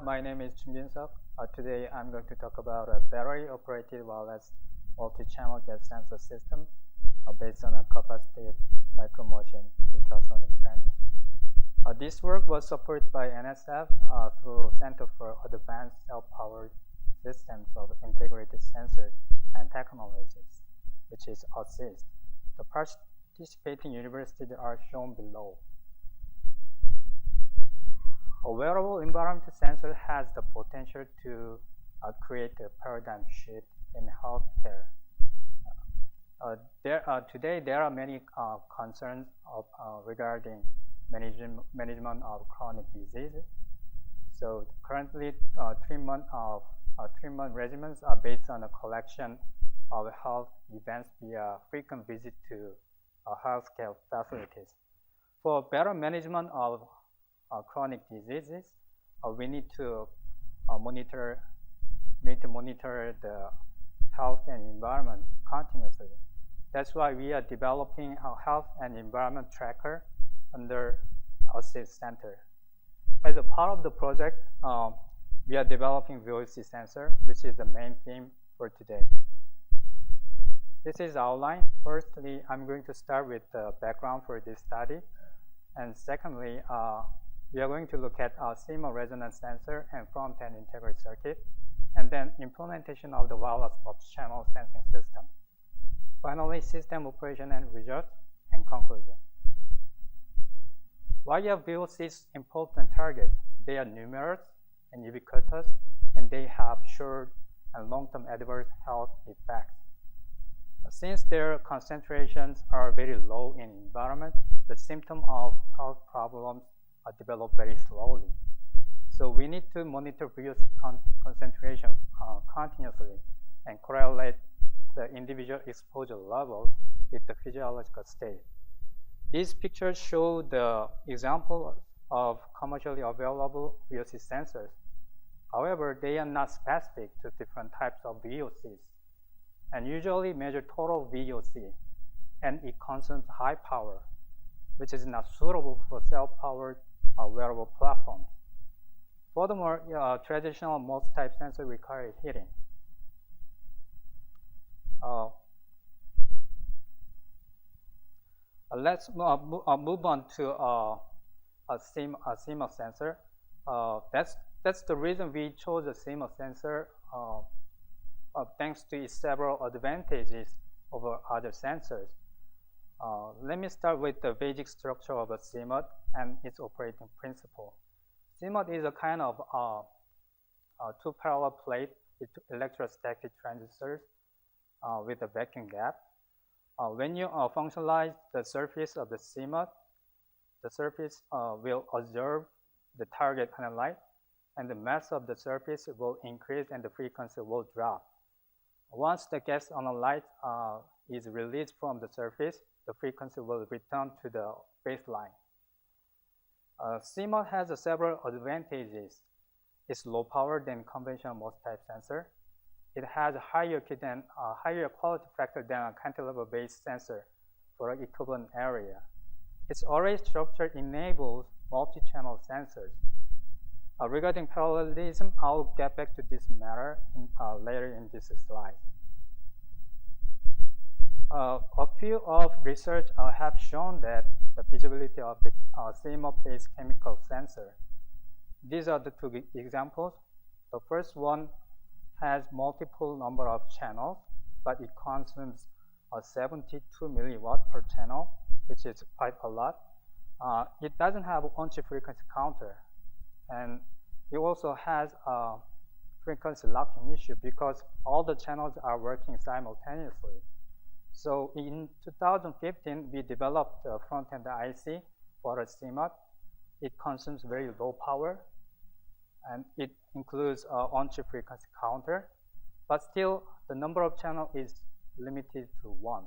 My name is Chunkyun. Today I'm going to talk about a battery-operated wireless multi-channel gas sensor system based on a capacitive micromachined ultrasonic transducer. This work was supported by NSF through Center for Advanced Self-Powered Systems of Integrated Sensors and Technologies, which is ASSIST. The participating universities are shown below. A wearable environmental sensor has the potential to create a paradigm shift in healthcare. Today, there are many concerns regarding management of chronic diseases. So currently, treatment regimens are based on a collection of health events via frequent visit to healthcare facilities. For better management of chronic diseases, we need to monitor the health and environment continuously. That's why we are developing a health and environment tracker under ASSIST Center. As a part of the project, we are developing VOC sensor, which is the main theme for today. This is outline. Firstly, I'm going to start with the background for this study. And secondly, we are going to look at our CMUT resonance sensor and front-end integrated circuit, and then implementation of the wireless multi-channel sensing system. Finally, system operation and results and conclusion. Why are VOCs important targets? They are numerous and ubiquitous, and they have short and long-term adverse health effects. Since their concentrations are very low in environment, the symptom of health problems are developed very slowly. So we need to monitor VOC concentration continuously and correlate the individual exposure levels with the physiological state. These pictures show the example of commercially available VOC sensors. However, they are not specific to different types of VOCs and usually measure total VOC, and it consumes high power, which is not suitable for self-powered wearable platforms. Furthermore, traditional multi-type sensor require heating. Let's move on to a CMUT sensor. That's the reason we chose a CMUT sensor, thanks to its several advantages over other sensors. Let me start with the basic structure of a CMUT and its operating principle. CMUT is a kind of two parallel plate with electrostatic transducers with a vacuum gap. When you functionalize the surface of the CMUT, the surface will absorb the target light, and the mass of the surface will increase and the frequency will drop. Once the gas light is released from the surface, the frequency will return to the baseline. CMUT has several advantages. It's low power than conventional multi-type sensor. It has a higher quality factor than a cantilever-based sensor for an equivalent area. Its array structure enables multi-channel sensors. Regarding parallelism, I'll get back to this matter later in this slide. A few of research have shown that the feasibility of the CMUT-based chemical sensor. These are the two examples. The first one has multiple number of channels, but it consumes 72 milliwatt per channel, which is quite a lot. It doesn't have an on-chip frequency counter, and it also has a frequency locking issue because all the channels are working simultaneously. So in 2015, we developed a front-end IC for a CMUT. It consumes very low power, and it includes an on-chip frequency counter, but still the number of channels is limited to 1.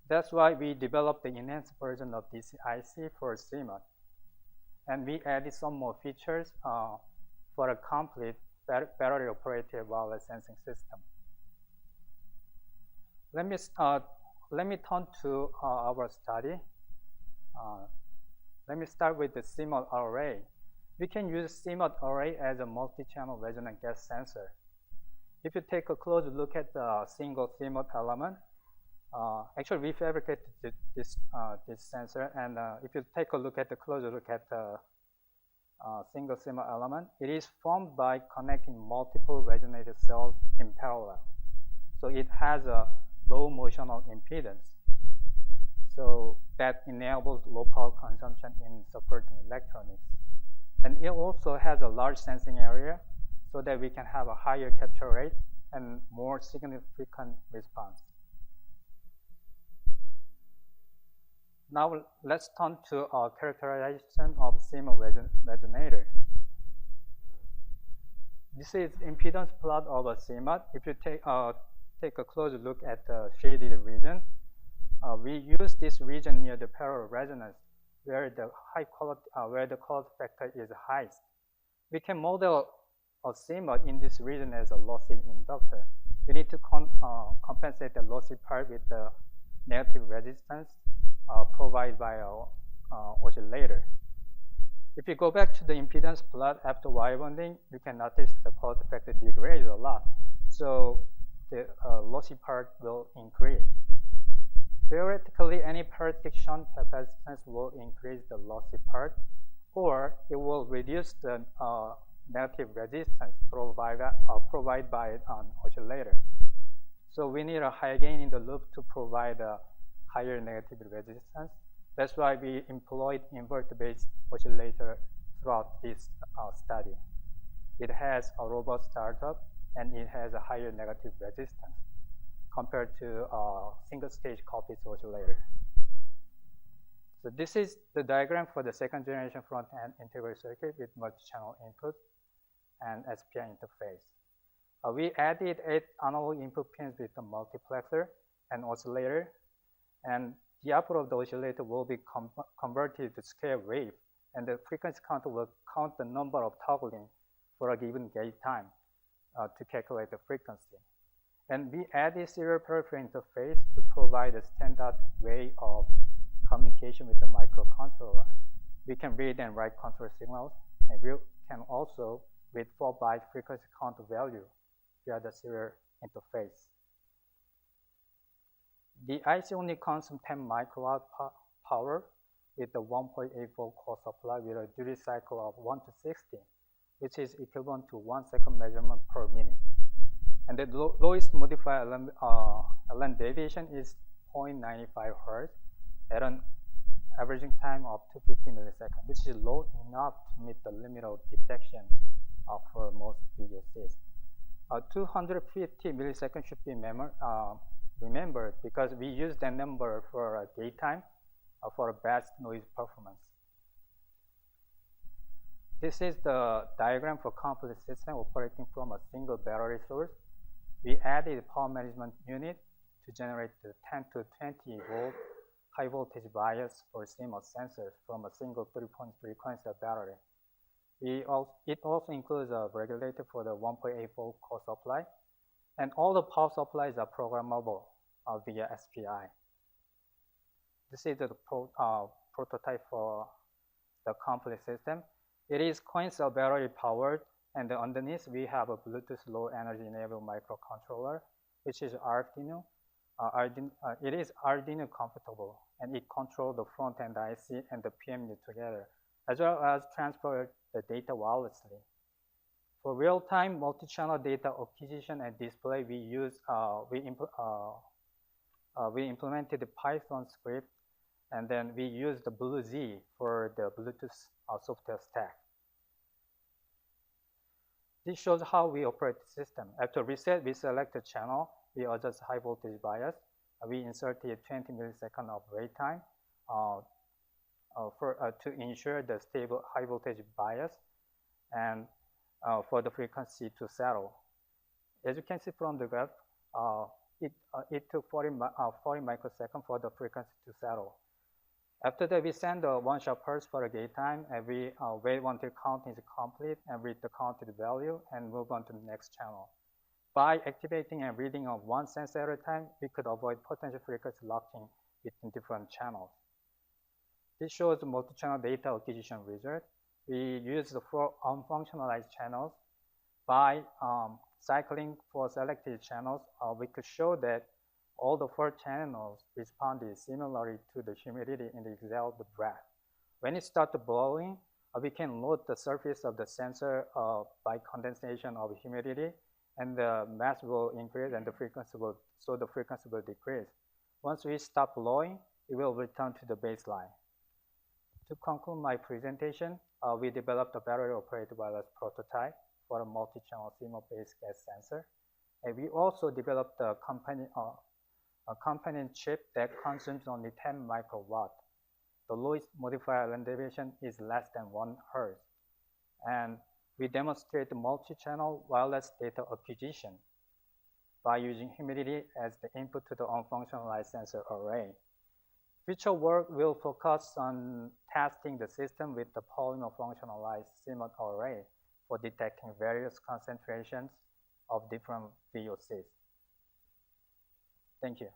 That's why we developed the enhanced version of this IC for CMUT. And we added some more features for a complete battery-operated wireless sensing system. Let me turn to our study. Let me start with the CMUT array. We can use CMUT array as a multi-channel resonant gas sensor. If you take a close look at the single CMUT element, actually we fabricated this sensor, and if you take a look at the closer look at the single CMUT element, it is formed by connecting multiple resonator cells in parallel. So it has a low motional impedance. So that enables low power consumption in supporting electronics. And it also has a large sensing area so that we can have a higher capture rate and more significant response. Now let's turn to characterization of CMUT resonator. This is impedance plot of a CMUT. If you take a closer look at the shaded region, we use this region near the peripheral resonance where the where the quality factor is highest. We can model a CMUT in this region as a lossy inductor. We need to compensate the lossy part with the negative resistance provided by an oscillator. If you go back to the impedance plot after wire bonding, you can notice the quality factor degrades a lot. So the lossy part will increase. Theoretically, any parasitic shunt capacitance will increase the lossy part, or it will reduce the negative resistance provided by an oscillator. So we need a high gain in the loop to provide a higher negative resistance. That's why we employed inverter-based oscillator throughout this study. It has a robust startup and it has a higher negative resistance compared to a single-stage Colpitts oscillator. So this is the diagram for the second generation front-end integrated circuit with multi-channel input and SPI interface. We added 8 analog input pins with the multiplexer and oscillator, and the output of the oscillator will be converted to scale wave, and the frequency counter will count the number of toggling for a given gate time to calculate the frequency. And we added serial peripheral interface to provide a standard way of communication with the microcontroller. We can read and write control signals, and we can also read 4-byte frequency counter value via the serial interface. The IC only consumes 10 microwatt power with a 1.8 volt core supply with a duty cycle of 1 to 60, which is equivalent to 1 second measurement per minute. And the lowest modified LN deviation is 0.95 Hertz at an averaging time of 250 milliseconds, which is low enough to meet the limit of detection for most VOCs. 250 milliseconds should be remembered because we use that number for gate time for best noise performance. This is the diagram for complete system operating from a single battery source. We added a power management unit to generate the 10 to 20 volt high voltage bias for CMOS sensors from a single 3.3 coin cell battery. It also includes a regulator for the 1.8 volt core supply, and all the power supplies are programmable via SPI. This is the prototype for the complete system. It is coin cell battery powered, and underneath we have a Bluetooth low energy enabled microcontroller, which is Arduino. It is Arduino compatible, and it controls the front end IC and the PMU together, as well as transport the data wirelessly. For real-time multi-channel data acquisition and display, we implemented the Python script, and then we used the BlueZ for the Bluetooth software stack. This shows how we operate the system. After reset, we select the channel, we adjust high voltage bias, we inserted 20 milliseconds of wait time to ensure the stable high voltage bias and for the frequency to settle. As you can see from the graph, it took 40 microseconds for the frequency to settle. After that, we send a one-shot pulse for a gate time, and we wait until count is complete and read the counted value and move on to the next channel. By activating and reading of one sensor at a time, we could avoid potential frequency locking between different channels. This shows the multi-channel data acquisition result. we use the 4 unfunctionalized channels. By cycling for selected channels, we could show that all the 4 channels responded similarly to the humidity in the exhaled breath. When it starts blowing, we can load the surface of the sensor by condensation of humidity, and the mass will increase and the frequency will decrease. Once we stop blowing, it will return to the baseline. To conclude my presentation, we developed a battery-operated wireless prototype for a multi-channel CMUT-based gas sensor. And we also developed a companion chip that consumes only 10 microwatt. The lowest modifier elevation is less than 1 Hz. And we demonstrate the multi-channel wireless data acquisition by using humidity as the input to the unfunctionalized sensor array. Future work will focus on testing the system with the polymer functionalized CMUT array for detecting various concentrations of different VOCs. Thank you.